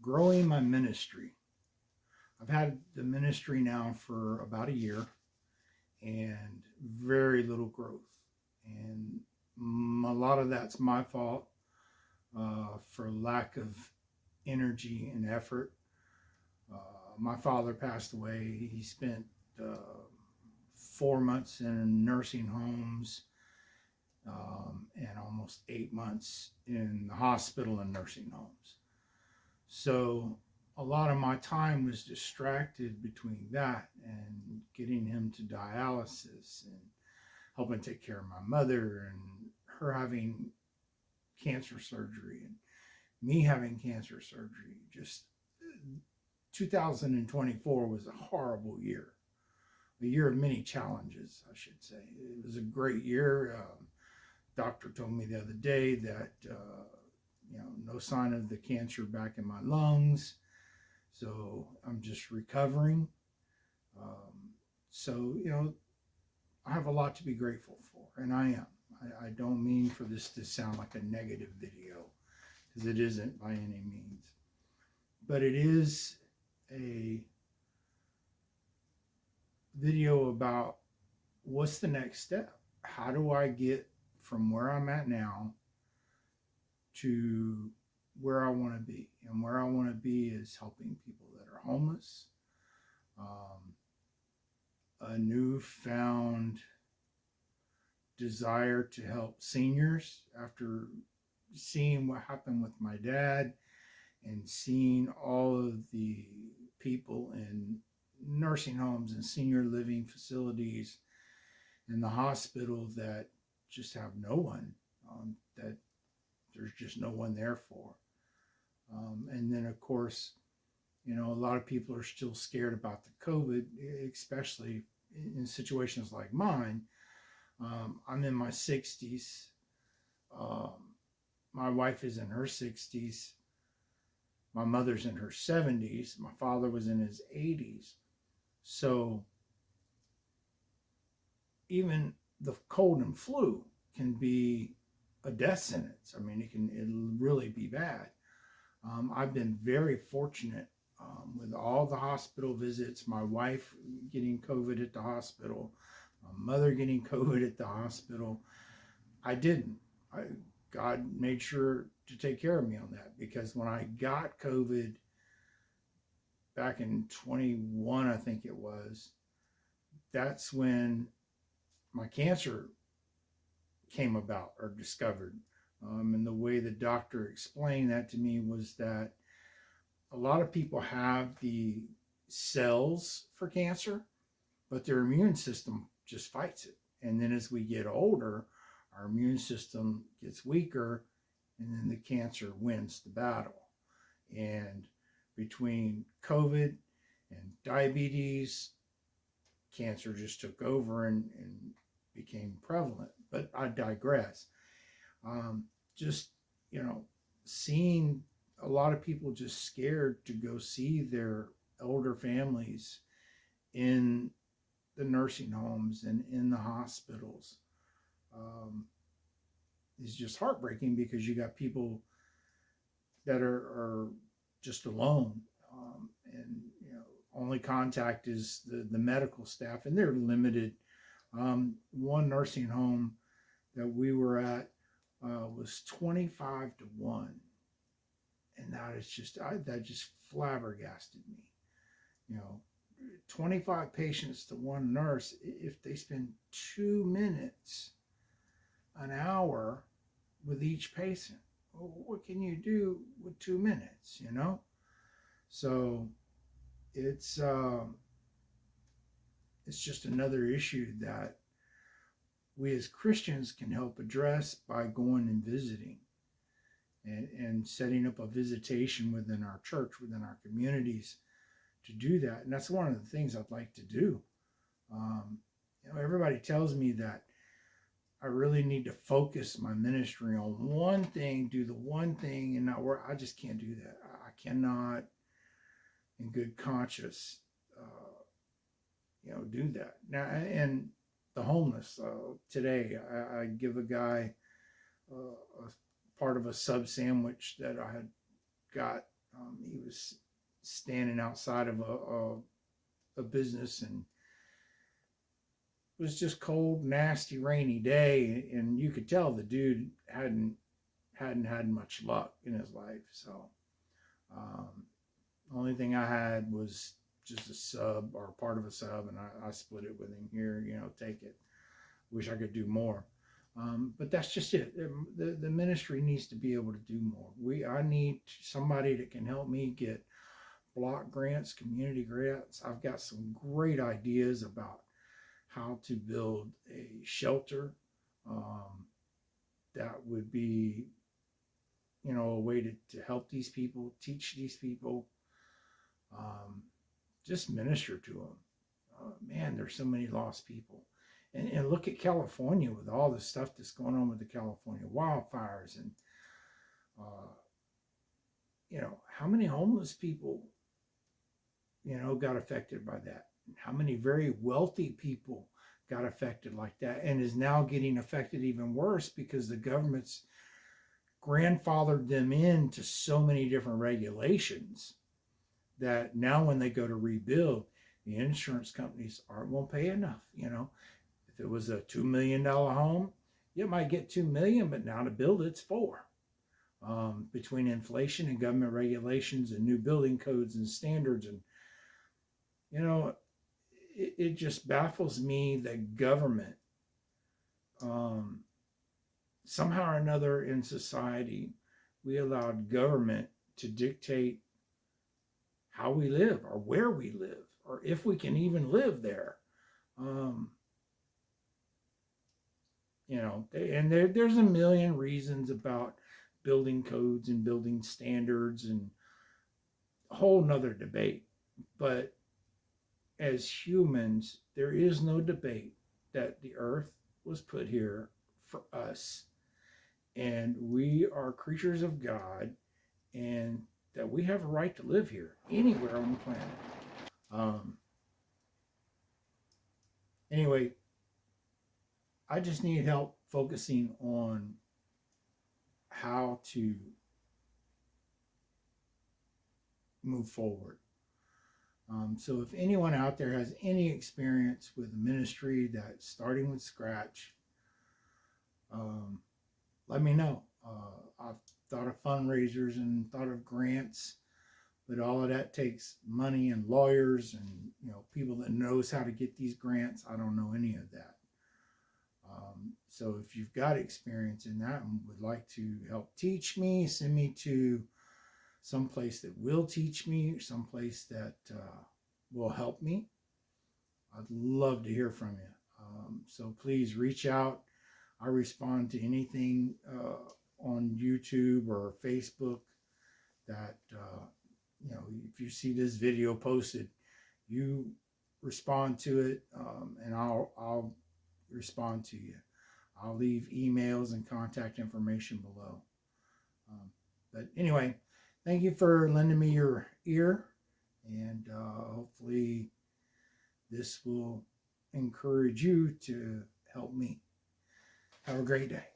growing my ministry. I've had the ministry now for about a year and very little growth. And a lot of that's my fault for lack of energy and effort. My father passed away. He spent 4 months in nursing homes and almost 8 months in the hospital and nursing homes. So a lot of my time was distracted between that and getting him to dialysis and helping take care of my mother and her having cancer surgery and me having cancer surgery. Just 2024 was a horrible year, a year of many challenges, I should say. It was a great year. Doctor told me the other day that no sign of the cancer back in my lungs, so I'm just recovering. So I have a lot to be grateful for, and I am. I don't mean for this to sound like a negative video, because it isn't by any means, but it is a video about what's the next step. How do I get from where I'm at now to where I want to be? And where I want to be is helping people that are homeless, a newfound desire to help seniors after seeing what happened with my dad and seeing all of the people in nursing homes and senior living facilities and the hospital that just have no one, that there's just no one there for. And then, of course, a lot of people are still scared about the COVID, especially in situations like mine. I'm in my 60s. My wife is in her 60s. My mother's in her 70s. My father was in his 80s. So even the cold and flu can be a death sentence. I mean, it'll really be bad. I've been very fortunate with all the hospital visits, my wife getting COVID at the hospital, my mother getting COVID at the hospital. I didn't. God made sure to take care of me on that, because when I got COVID back in 21, I think it was, that's when my cancer came about or discovered. And the way the doctor explained that to me was that a lot of people have the cells for cancer, but their immune system just fights it. And then as we get older, our immune system gets weaker, and then the cancer wins the battle. And between COVID and diabetes, cancer just took over and became prevalent. But I digress. Just, seeing a lot of people just scared to go see their elder families in the nursing homes and in the hospitals is just heartbreaking, because you got people that are just alone, and only contact is the medical staff, and they're limited. One nursing home that we were at was 25-1, and that just flabbergasted me. 25 patients to one nurse. If they spend 2 minutes an hour with each patient, well, what can you do with 2 minutes? So it's just another issue that we as Christians can help address by going and visiting and setting up a visitation within our church, within our communities, to do that. And that's one of the things I'd like to do. Everybody tells me that I really need to focus my ministry on one thing, do the one thing, and not work. I just can't do that. I cannot, in good conscience, do that. Now, and the homeless, today, I give a guy a part of a sub sandwich that I had got He was standing outside of a business, and it was just cold, nasty, rainy day, and you could tell the dude hadn't had much luck in his life. So the only thing I had was just a sub, or part of a sub, and I split it with him. Here, take it. Wish I could do more. But that's just it. The ministry needs to be able to do more. I need somebody that can help me get block grants, community grants. I've got some great ideas about how to build a shelter that would be, a way to help these people, teach these people, just minister to them. Man, there's so many lost people. And look at California with all the stuff that's going on with the California wildfires. And, how many homeless people, got affected by that? How many very wealthy people got affected like that, and is now getting affected even worse because the government's grandfathered them into so many different regulations that now when they go to rebuild, the insurance companies won't pay enough. If it was a $2 million home, you might get $2 million, but now to build it's $4 million. Between inflation and government regulations and new building codes and standards, and it just baffles me that government, somehow or another in society, we allowed government to dictate how we live, or where we live, or if we can even live there. And there's a million reasons about building codes and building standards, and a whole nother debate. But as humans, there is no debate that the earth was put here for us, and we are creatures of God, and that we have a right to live here anywhere on the planet. Anyway, I just need help focusing on how to move forward. So if anyone out there has any experience with a ministry that's starting with scratch, let me know. I've thought of fundraisers and thought of grants, but all of that takes money and lawyers and people that knows how to get these grants. I don't know any of that. So if you've got experience in that and would like to help teach me, send me to some place that will teach me, or some place that will help me. I'd love to hear from you. So please reach out. I respond to anything on YouTube or Facebook that, if you see this video posted, you respond to it, and I'll respond to you. I'll leave emails and contact information below. But anyway, thank you for lending me your ear, and hopefully this will encourage you to help me. Have a great day.